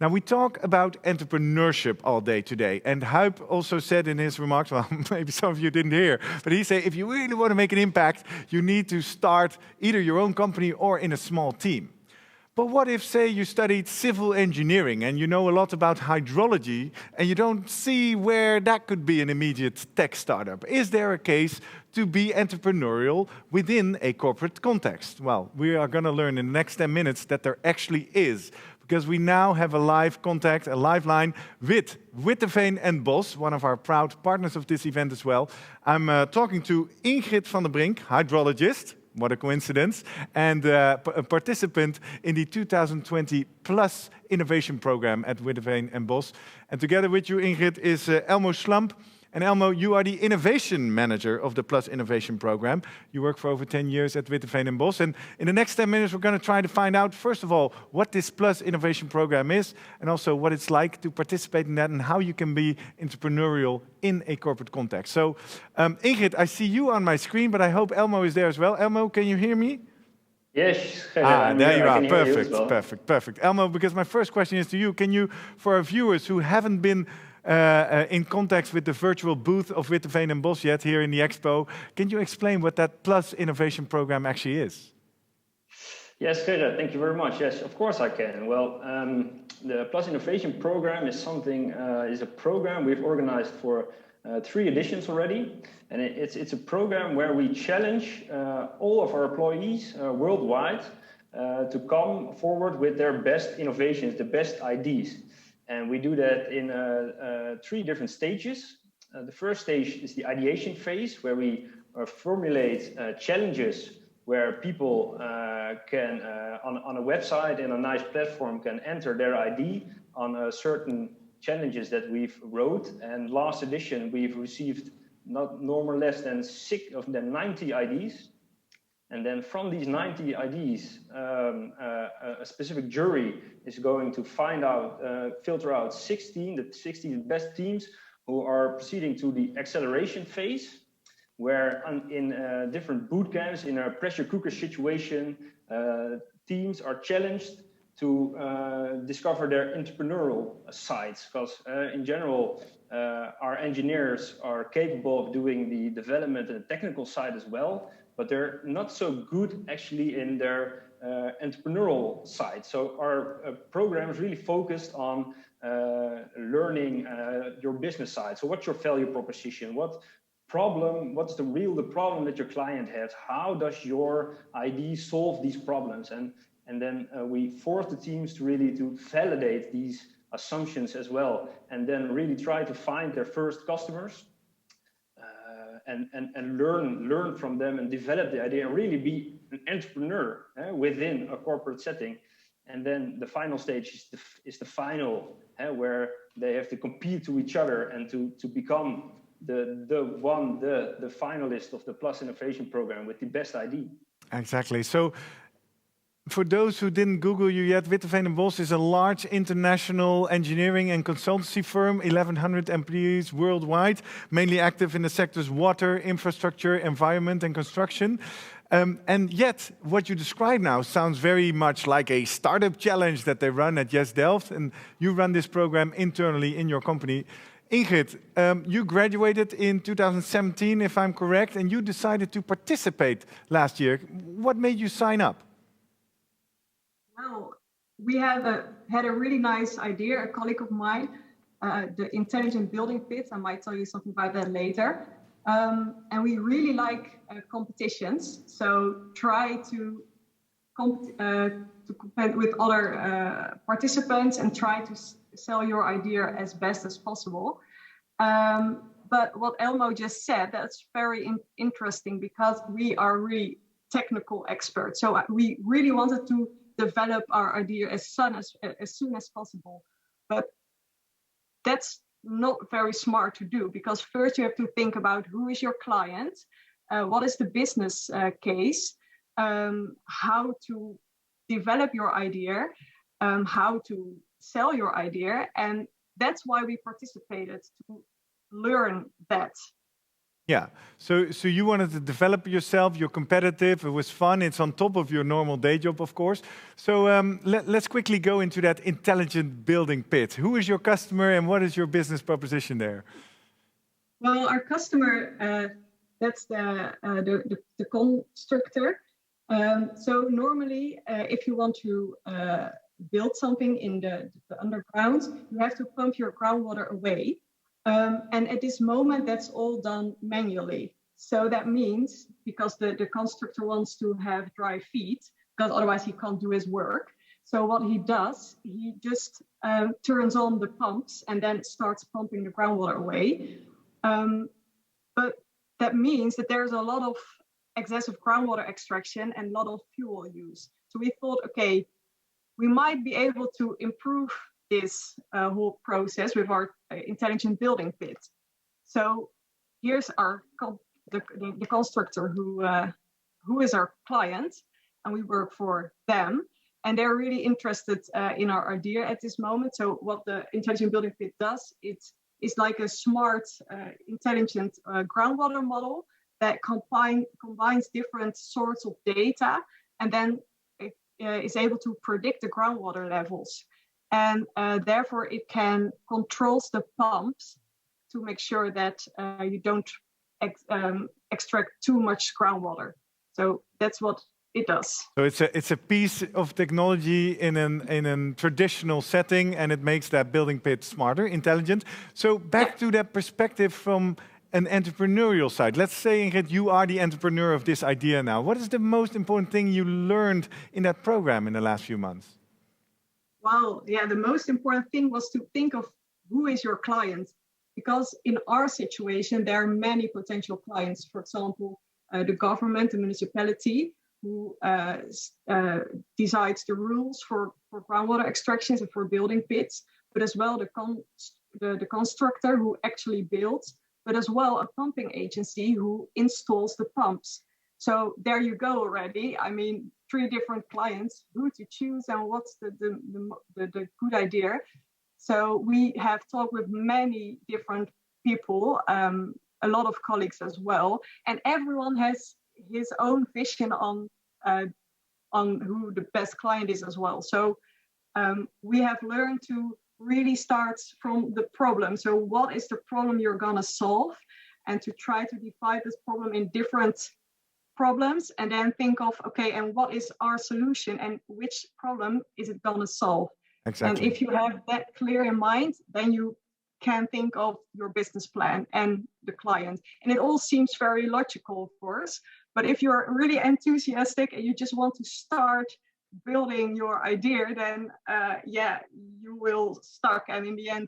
Now, we talk about entrepreneurship all day today. And Huip also said in his remarks, well, maybe some of you didn't hear, but he said, if you really want to make an impact, you need to start either your own company or in a small team. But what if, say, you studied civil engineering and you know a lot about hydrology and you don't see where that could be an immediate tech startup? Is there a case to be entrepreneurial within a corporate context? Well, we are going to learn in the next 10 minutes that there actually is, because we now have a live contact, a live line with Witteveen Bos, one of our proud partners of this event as well. I'm talking to Ingrid van der Brink, hydrologist. What a coincidence, and a participant in the 2020 Plus Innovation Program at Witteveen Bos. And together with you, Ingrid, is Elmo Schlamp. And Elmo, you are the Innovation Manager of the Plus Innovation Program. You work for over 10 years at Witteveen Bos. And in the next 10 minutes, we're going to try to find out, first of all, what this Plus Innovation Program is, and also what it's like to participate in that and how you can be entrepreneurial in a corporate context. So, Ingrid, I see you on my screen, but I hope Elmo is there as well. Elmo, can you hear me? Yes. There you are. Perfect, perfect. Elmo, because my first question is to you. Can you, for our viewers who haven't been in contact with the virtual booth of Witteveen Bos yet here in the expo, can you explain what that Plus Innovation Program actually is? Yes, Gerard, thank you very much. Yes, of course I can. Well, the Plus Innovation Program is is a program we've organized for 3 editions already. And it's a program where we challenge all of our employees worldwide to come forward with their best innovations, the best ideas. And we do that in 3 different stages. The first stage is the ideation phase, where we formulate challenges where people can, on a website in a nice platform, can enter their ID on certain challenges that we've wrote. And last edition, we've received not less than 90 IDs. And then from these 90 IDs, a specific jury is going to filter out the 16 best teams who are proceeding to the acceleration phase, where in different boot camps, in a pressure cooker situation, teams are challenged to discover their entrepreneurial sides. Because in general, our engineers are capable of doing the development and the technical side as well, but they're not so good actually in their entrepreneurial side. So our program is really focused on learning your business side. So what's your value proposition? What's the problem that your client has? How does your ID solve these problems? And then we force the teams to really validate these assumptions as well, and then really try to find their first customers. And learn from them and develop the idea and really be an entrepreneur within a corporate setting. And then the final stage is the final, where they have to compete to each other and to become the finalist of the Plus Innovation Program with the best ID. Exactly. So, for those who didn't Google you yet, Witteveen Bos is a large international engineering and consultancy firm, 1,100 employees worldwide, mainly active in the sectors water, infrastructure, environment, and construction. And yet, what you describe now sounds very much like a startup challenge that they run at Delft, and you run this program internally in your company. Ingrid, you graduated in 2017, if I'm correct, and you decided to participate last year. What made you sign up? Well, we had a really nice idea, a colleague of mine, the intelligent building pit. I might tell you something about that later. And we really like competitions. So try to compete with other participants and try to sell your idea as best as possible. But what Elmo just said, that's very interesting, because we are really technical experts. So we really wanted to develop our idea as soon as possible. But that's not very smart to do, because first you have to think about who is your client, what is the business case, how to develop your idea, how to sell your idea. And that's why we participated, to learn that. Yeah. So you wanted to develop yourself. You're competitive. It was fun. It's on top of your normal day job, of course. So let's quickly go into that intelligent building pit. Who is your customer, and what is your business proposition there? Well, our customer, that's the constructor. So normally, if you want to build something in the underground, you have to pump your groundwater away. And at this moment, that's all done manually. So that means, because the constructor wants to have dry feet, because otherwise he can't do his work. So what he does, he just turns on the pumps and then starts pumping the groundwater away. But that means that there's a lot of excessive groundwater extraction and a lot of fuel use. So we thought, okay, we might be able to improve this whole process with our intelligent building pit. So here's the constructor who is our client, and we work for them. And they're really interested in our idea at this moment. So what the intelligent building pit does, it's like a smart, intelligent groundwater model that combines different sorts of data, and then it is able to predict the groundwater levels. And therefore, it can controls the pumps to make sure that you don't extract too much groundwater. So that's what it does. So it's a piece of technology in a traditional setting, and it makes that building pit smarter, intelligent. So back to that perspective from an entrepreneurial side. Let's say, Ingrid, you are the entrepreneur of this idea now. What is the most important thing you learned in that program in the last few months? Wow, yeah, the most important thing was to think of who is your client. Because in our situation, there are many potential clients. For example, the government, the municipality, who decides the rules for groundwater extractions and for building pits, but as well the constructor who actually builds, but as well a pumping agency who installs the pumps. So there you go already. I mean, 3 different clients, who to choose and what's the good idea. So we have talked with many different people, a lot of colleagues as well, and everyone has his own vision on who the best client is as well. So we have learned to really start from the problem. So what is the problem you're gonna solve, and to try to divide this problem in different problems, and then think of, okay, and what is our solution, and which problem is it gonna solve? Exactly. And if you have that clear in mind, then you can think of your business plan and the client. And it all seems very logical, of course, but if you're really enthusiastic and you just want to start building your idea, then you will stuck, and in the end,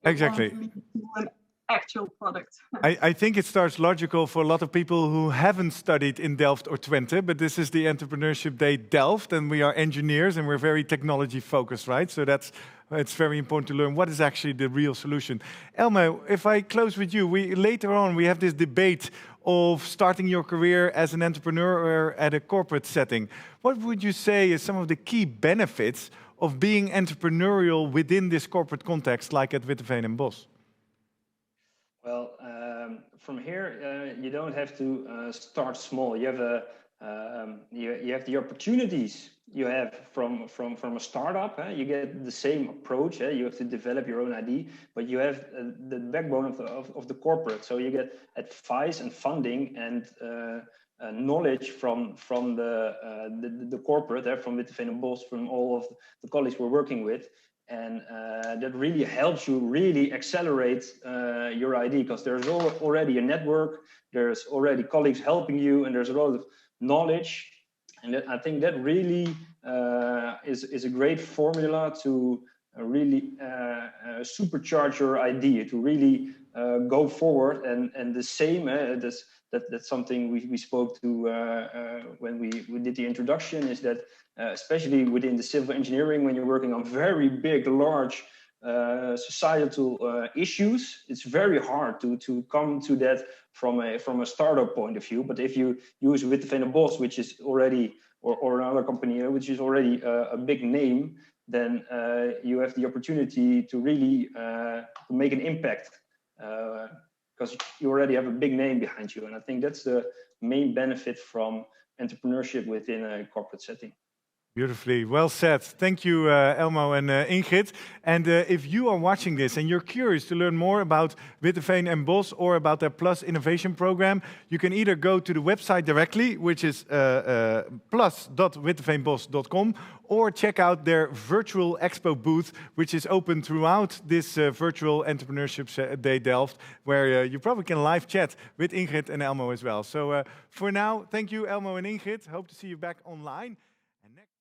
exactly, it won't lead to an actual product. I think it starts logical for a lot of people who haven't studied in Delft or Twente, but this is the Entrepreneurship Day Delft, and we are engineers and we're very technology focused, right? So it's very important to learn what is actually the real solution. Elmo, if I close with you, later on we have this debate of starting your career as an entrepreneur or at a corporate setting. What would you say is some of the key benefits of being entrepreneurial within this corporate context, like at Witteveen Bos? Well, from here, you don't have to start small. You have you have the opportunities you have from a startup. You get the same approach. You have to develop your own idea, but you have the backbone of the corporate. So you get advice and funding and knowledge from the corporate, from Witteveen Bos, from all of the colleagues we're working with. And that really helps you really accelerate your idea, because there's already a network, there's already colleagues helping you, and there's a lot of knowledge. And I think that really is a great formula to really supercharge your idea, to really go forward. And the same, that's something we spoke to when we did the introduction, is that especially within the civil engineering, when you're working on very big, large societal issues, it's very hard to come to that from a startup point of view. But if you use Witteveen Bos, which is already, or another company which is already a big name, then you have the opportunity to really make an impact. because you already have a big name behind you. And I think that's the main benefit from entrepreneurship within a corporate setting. Beautifully, well said. Thank you, Elmo and Ingrid. And if you are watching this and you're curious to learn more about Witteveen Bos or about their Plus Innovation Program, you can either go to the website directly, which is plus.witteveenbos.com, or check out their virtual expo booth, which is open throughout this virtual Entrepreneurship Day Delft, where you probably can live chat with Ingrid and Elmo as well. So for now, thank you, Elmo and Ingrid. Hope to see you back online. And next